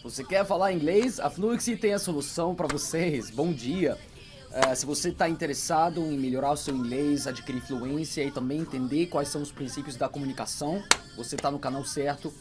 Você quer falar inglês? A Fluency tem a solução para vocês. Bom dia! Se você está interessado em melhorar o seu inglês, adquirir fluência e também entender quais são os princípios da comunicação, você está no canal certo.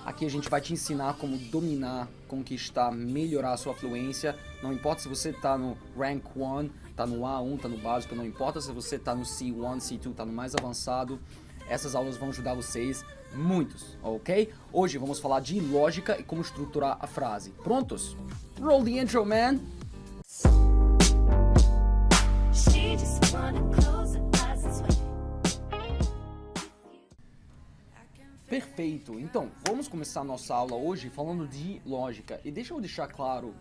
Aqui a gente vai te ensinar como dominar, conquistar, melhorar a sua fluência. Não importa se você está no Rank 1, está no A1, está no básico, não importa se você está no C1, C2, está no mais avançado. Essas aulas vão ajudar vocês muitos, ok? Hoje vamos falar de lógica e como estruturar a frase. Prontos? Roll the intro, man! Perfeito, então vamos começar a nossa aula hoje falando de lógica. E deixa eu deixar claro,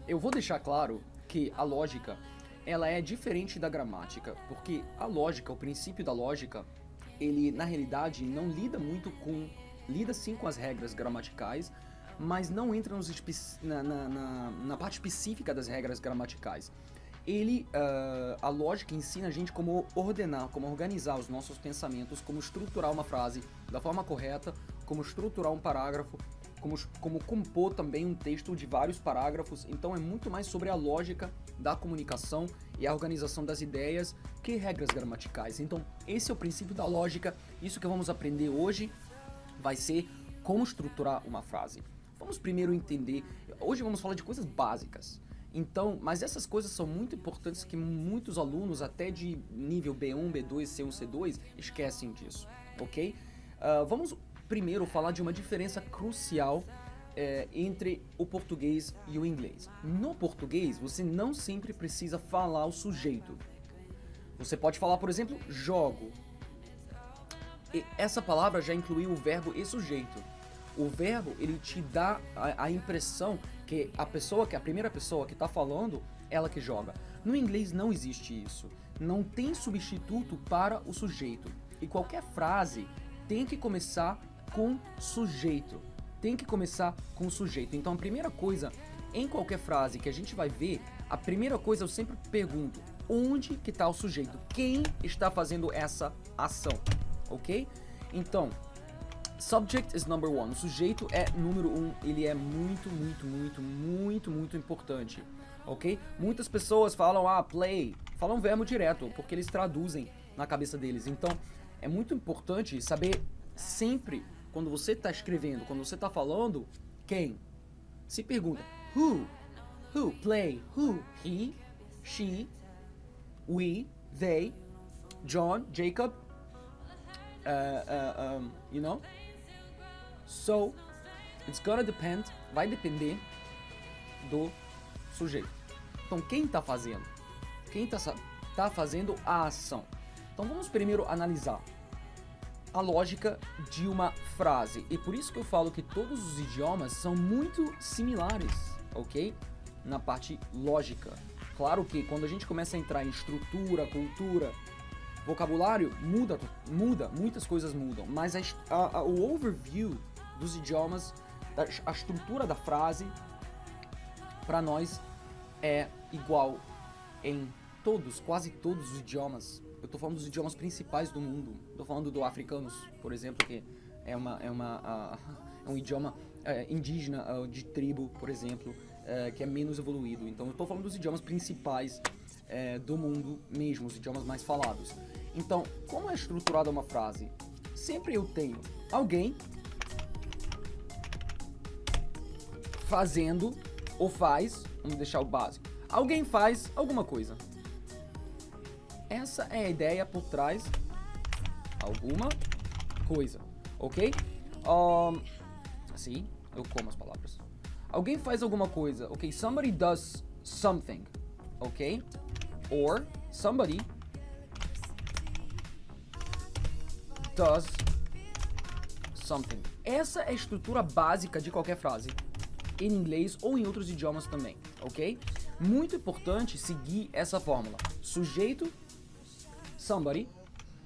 eu vou deixar claro que a lógica, ela é diferente da gramática, porque a lógica, o princípio da lógica, ele na realidade não lida muito com, lida sim com as regras gramaticais, mas não entra na parte específica das regras gramaticais. A lógica ensina a gente como ordenar, como organizar os nossos pensamentos, como estruturar uma frase da forma correta, como estruturar um parágrafo, como compor também um texto de vários parágrafos. Então é muito mais sobre a lógica da comunicação e a organização das ideias que regras gramaticais. Então esse é o princípio da lógica. Isso que vamos aprender hoje vai ser como estruturar uma frase. Vamos primeiro entender, hoje vamos falar de coisas básicas. Então, mas essas coisas são muito importantes que muitos alunos, até de nível B1, B2, C1, C2, esquecem disso, ok? Vamos primeiro falar de uma diferença crucial entre o português e o inglês. No português, você não sempre precisa falar o sujeito. Você pode falar, por exemplo, jogo. E essa palavra já incluiu o verbo e sujeito. O verbo, ele te dá a impressão que a primeira pessoa que está falando, ela que joga. No inglês não existe isso. Não tem substituto para o sujeito. E qualquer frase tem que começar com sujeito. Tem que começar com sujeito. Então a primeira coisa, em qualquer frase que a gente vai ver, a primeira coisa eu sempre pergunto, onde que está o sujeito? Quem está fazendo essa ação? Ok? Então, subject is number one. O sujeito é número 1. Ele é muito importante. Ok? Muitas pessoas falam, play. Falam verbo direto, porque eles traduzem na cabeça deles. Então, é muito importante saber sempre, quando você está escrevendo, quando você está falando, quem? Se pergunta, who? Who? Play. Who? He? She? We? They? John? Jacob? You know? So, it's gonna depend, vai depender do sujeito. Então, quem está fazendo? Quem está fazendo a ação? Então, vamos primeiro analisar a lógica de uma frase. E por isso que eu falo que todos os idiomas são muito similares, ok? Na parte lógica. Claro que quando a gente começa a entrar em estrutura, cultura, vocabulário, muda, muitas coisas mudam. Mas o overview dos idiomas, a estrutura da frase, para nós é igual em quase todos os idiomas. Eu tô falando dos idiomas principais do mundo. Tô falando do africanos, por exemplo, que é um idioma indígena de tribo, por exemplo, que é menos evoluído. Então eu tô falando dos idiomas principais do mundo mesmo, os idiomas mais falados. Então, como é estruturada uma frase? Sempre eu tenho alguém fazendo ou faz, vamos deixar o básico, alguém faz alguma coisa. Essa é a ideia por trás alguma coisa, ok? Assim, eu como as palavras. Alguém faz alguma coisa, ok? Somebody does something, ok? Or somebody does something. Essa é a estrutura básica de qualquer frase, em inglês ou em outros idiomas também, ok? Muito importante seguir essa fórmula. Sujeito, somebody,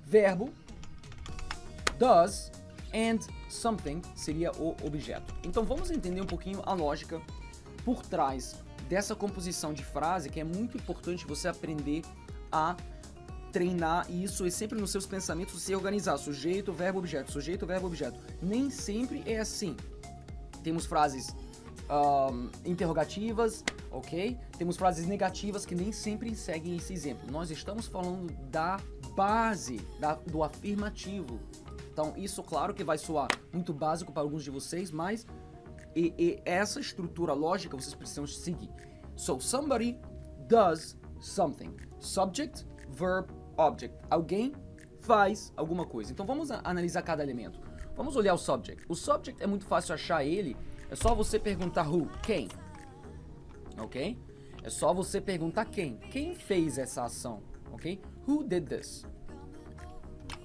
verbo, does, and something seria o objeto. Então vamos entender um pouquinho a lógica por trás dessa composição de frase, que é muito importante você aprender a treinar isso e sempre nos seus pensamentos se organizar. Sujeito, verbo, objeto. Sujeito, verbo, objeto. Nem sempre é assim. Temos frases interrogativas, ok? Temos frases negativas que nem sempre seguem esse exemplo. Nós estamos falando da base, do afirmativo. Então, isso, claro, que vai soar muito básico para alguns de vocês, mas essa estrutura lógica vocês precisam seguir. So, somebody does something. Subject, verb, object. Alguém faz alguma coisa. Então, vamos analisar cada elemento. Vamos olhar o subject. O subject é muito fácil achar ele. É só você perguntar who, quem. Ok? É só você perguntar quem. Quem fez essa ação? Ok? Who did this?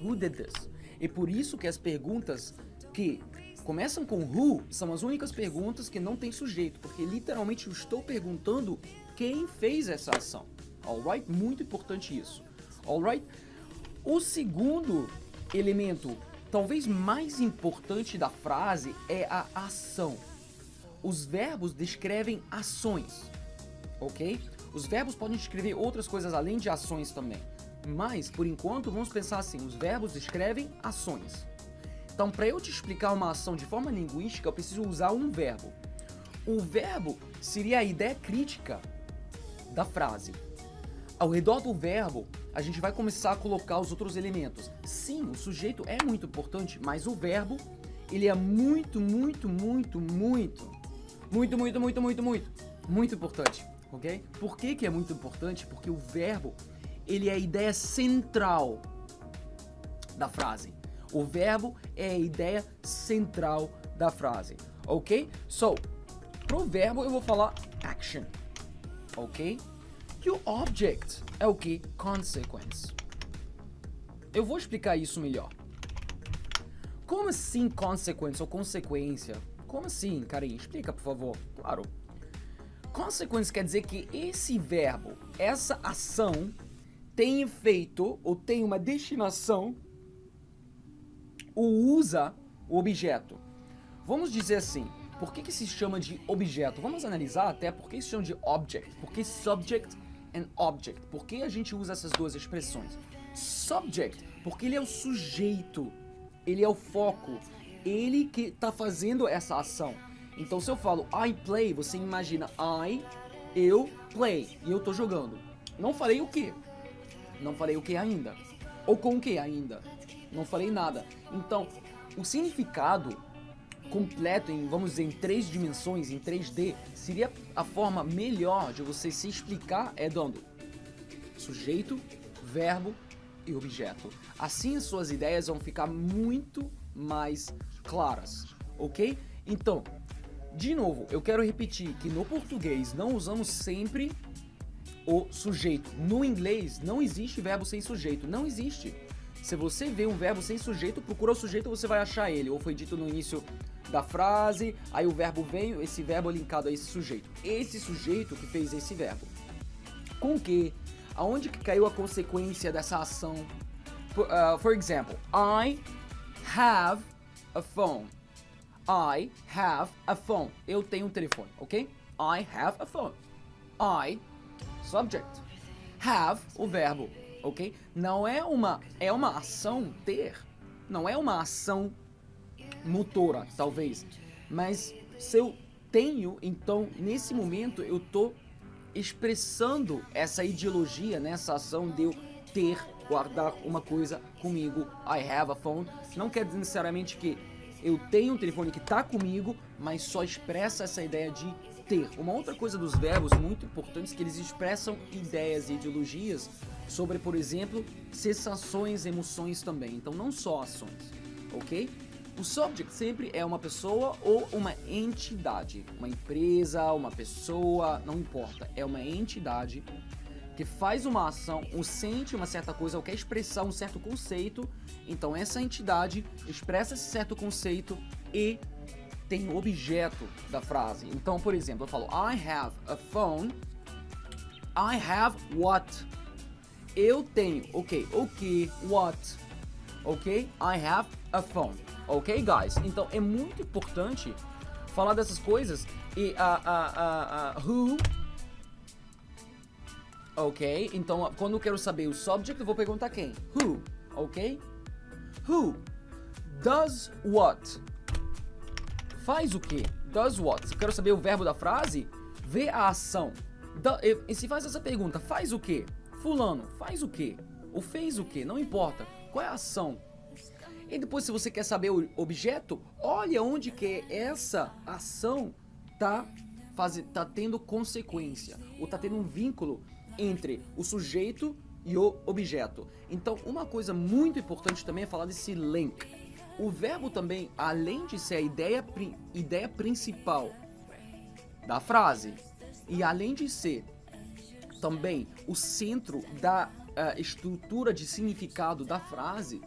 Who did this? E por isso que as perguntas que começam com who são as únicas perguntas que não tem sujeito, porque literalmente eu estou perguntando quem fez essa ação. Alright? Muito importante isso. Alright? O segundo elemento, talvez mais importante da frase, é a ação. Os verbos descrevem ações, ok? Os verbos podem descrever outras coisas além de ações também. Mas, por enquanto, vamos pensar assim, os verbos descrevem ações. Então, para eu te explicar uma ação de forma linguística, eu preciso usar um verbo. O verbo seria a ideia crítica da frase. Ao redor do verbo, a gente vai começar a colocar os outros elementos. Sim, o sujeito é muito importante, mas o verbo, ele é muito importante, ok? Por que é muito importante? Porque o verbo, ele é a ideia central da frase. O verbo é a ideia central da frase, ok? So, pro verbo eu vou falar action, ok? E o object é o que? Consequence. Eu vou explicar isso melhor. Como assim consequence ou consequência? Como assim, Karim? Explica, por favor. Claro. Consequence quer dizer que esse verbo, essa ação, tem efeito ou tem uma destinação ou usa o objeto. Vamos dizer assim, por que se chama de objeto? Vamos analisar até por que se chama de object. Por que subject and object? Por que a gente usa essas duas expressões? Subject, porque ele é o sujeito, ele é o foco, ele que está fazendo essa ação. Então se eu falo I play, você imagina eu play, e eu tô jogando. Não falei o que? Não falei o que ainda. Ou com o que ainda? Não falei nada. Então, o significado completo, vamos dizer, em 3 dimensões, em 3D, seria a forma melhor de você se explicar dando sujeito, verbo e objeto. Assim as suas ideias vão ficar muito mais claras, ok? Então, de novo, eu quero repetir que no português não usamos sempre o sujeito. No inglês não existe verbo sem sujeito, não existe. Se você vê um verbo sem sujeito, procura o sujeito, você vai achar ele. Ou foi dito no início da frase, aí o verbo veio, esse verbo é linkado a esse sujeito. Esse sujeito que fez esse verbo. Com que? Aonde que caiu a consequência dessa ação? For example, I have a phone. I have a phone. Eu tenho um telefone, ok? I have a phone. I, subject. Have, o verbo, ok? Não é uma ação ter. Não é uma ação motora, talvez. Mas se eu tenho, então, nesse momento, eu tô expressando essa ideologia, nessa ação de eu ter, guardar uma coisa comigo. I have a phone. Não quer dizer necessariamente que eu tenho um telefone que está comigo, mas só expressa essa ideia de ter. Uma outra coisa dos verbos muito importantes é que eles expressam ideias e ideologias sobre, por exemplo, sensações, emoções também. Então não só ações, ok? O subject sempre é uma pessoa ou uma entidade. Uma empresa, uma pessoa, não importa. É uma entidade que faz uma ação, ou sente uma certa coisa, ou quer expressar um certo conceito. Então essa entidade expressa esse certo conceito e tem o objeto da frase. Então, por exemplo, eu falo I have a phone. I have what? Eu tenho, ok, what? Ok? I have a phone. Ok, guys? Então é muito importante falar dessas coisas e who Ok? Então, quando eu quero saber o subject, eu vou perguntar quem? Who, ok? Who does what? Faz o quê? Does what? Se eu quero saber o verbo da frase, vê a ação. E se faz essa pergunta, faz o quê? Fulano, faz o quê? Ou fez o quê? Não importa. Qual é a ação? E depois, se você quer saber o objeto, olha onde que essa ação tá tendo consequência, ou tá tendo um vínculo entre o sujeito e o objeto. Então, uma coisa muito importante também é falar desse link. O verbo também, além de ser a ideia principal da frase, e além de ser também o centro da estrutura de significado da frase,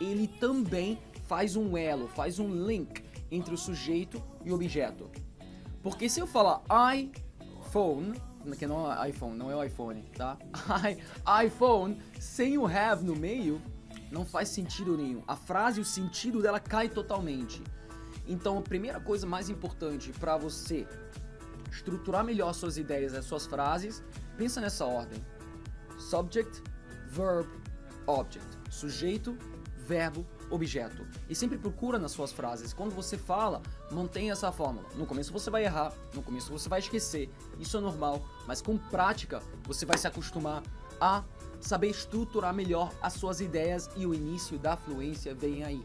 ele também faz um elo, faz um link entre o sujeito e o objeto. Porque se eu falar iPhone, que não é iPhone, não é o iPhone, tá? iPhone, sem o have no meio, não faz sentido nenhum. A frase, o sentido dela cai totalmente. Então, a primeira coisa mais importante para você estruturar melhor suas ideias, as suas frases, pensa nessa ordem: subject, verb, object. Sujeito, verbo, objeto. E sempre procura nas suas frases. Quando você fala, mantenha essa fórmula. No começo você vai errar, no começo você vai esquecer. Isso é normal, mas com prática você vai se acostumar a saber estruturar melhor as suas ideias e o início da fluência vem aí.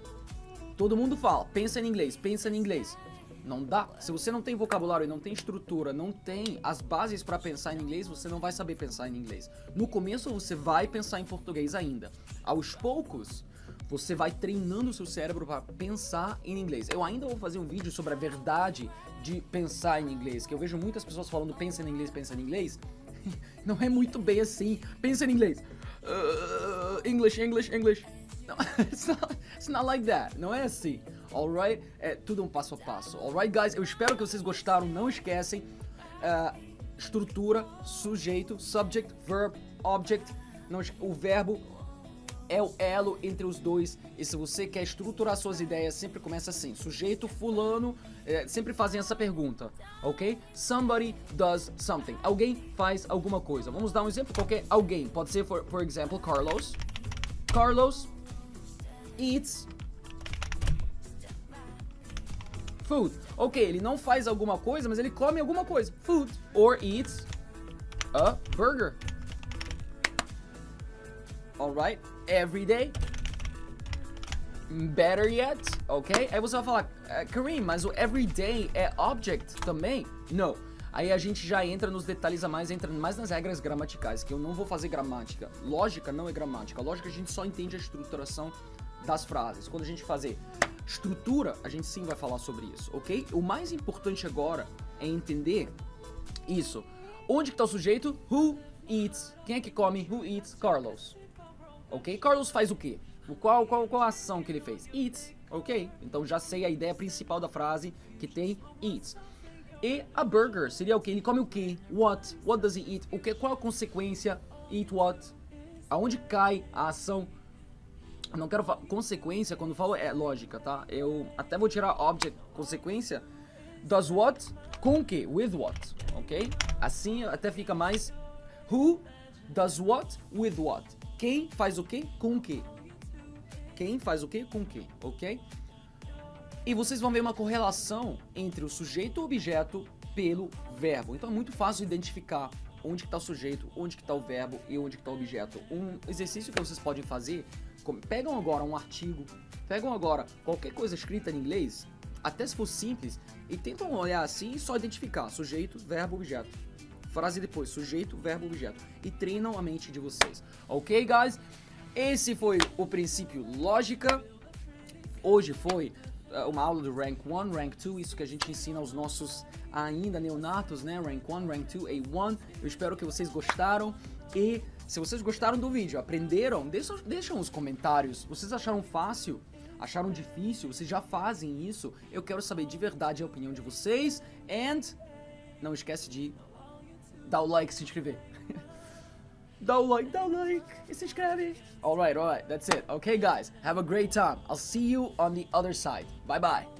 Todo mundo fala, pensa em inglês, pensa em inglês. Não dá. Se você não tem vocabulário, não tem estrutura, não tem as bases para pensar em inglês, você não vai saber pensar em inglês. No começo você vai pensar em português ainda. Aos poucos, você vai treinando o seu cérebro para pensar em inglês. Eu ainda vou fazer um vídeo sobre a verdade de pensar em inglês, que eu vejo muitas pessoas falando pensa em inglês, pensa em inglês. Não é muito bem assim. Pensa em inglês. English. No, it's not like that. Não é assim. Alright? É tudo um passo a passo. Alright, guys? Eu espero que vocês gostaram. Não esquecem. Estrutura, sujeito, subject, verb, object. Não, o verbo é o elo entre os dois. E se você quer estruturar suas ideias, sempre começa assim: sujeito, fulano. Sempre fazem essa pergunta, ok? Somebody does something. Alguém faz alguma coisa. Vamos dar um exemplo qualquer. Alguém. Pode ser, por exemplo, Carlos. Carlos eats food. Ok, ele não faz alguma coisa, mas ele come alguma coisa. Food. Or eats a burger. Alright? Every day. Better yet, ok? Aí você vai falar, Kareem, mas o everyday é object também? Não. Aí a gente já entra nos detalhes a mais, entra mais nas regras gramaticais, que eu não vou fazer gramática. Lógica não é gramática. Lógica a gente só entende a estruturação das frases. Quando a gente fazer estrutura, a gente sim vai falar sobre isso, ok? O mais importante agora é entender isso. Onde que tá o sujeito? Who eats? Quem é que come? Who eats? Carlos. Ok? Carlos faz o quê? Qual a ação que ele fez? Eats, ok? Então já sei a ideia principal da frase, que tem eats. E a burger seria o quê? Ele come o quê? What? What does he eat? O quê? Qual a consequência? Eat what? Aonde cai a ação? Eu não quero falar consequência, quando falo é lógica, tá? Eu até vou tirar object, consequência. Does what? Com o quê? With what, ok? Assim até fica mais who does what with what? Quem faz o quê com o quê? Quem faz o quê com o quê, ok? E vocês vão ver uma correlação entre o sujeito e o objeto pelo verbo. Então é muito fácil identificar onde que está o sujeito, onde que está o verbo e onde que está o objeto. Um exercício que vocês podem fazer, pegam agora um artigo, pegam agora qualquer coisa escrita em inglês, até se for simples, e tentam olhar assim e só identificar sujeito, verbo, objeto. Frase depois, sujeito, verbo, objeto. E treinam a mente de vocês. Ok, guys? Esse foi o princípio lógica. Hoje foi uma aula do Rank 1, Rank 2, isso que a gente ensina aos nossos ainda neonatos, né? Rank 1, Rank 2, A1. Eu espero que vocês gostaram. E se vocês gostaram do vídeo, aprenderam, deixam os comentários. Vocês acharam fácil? Acharam difícil? Vocês já fazem isso? Eu quero saber de verdade a opinião de vocês. And não esquece de dar o like e se inscrever. Dá o like e se inscreve. Alright, that's it. Okay, guys, have a great time. I'll see you on the other side. Bye bye.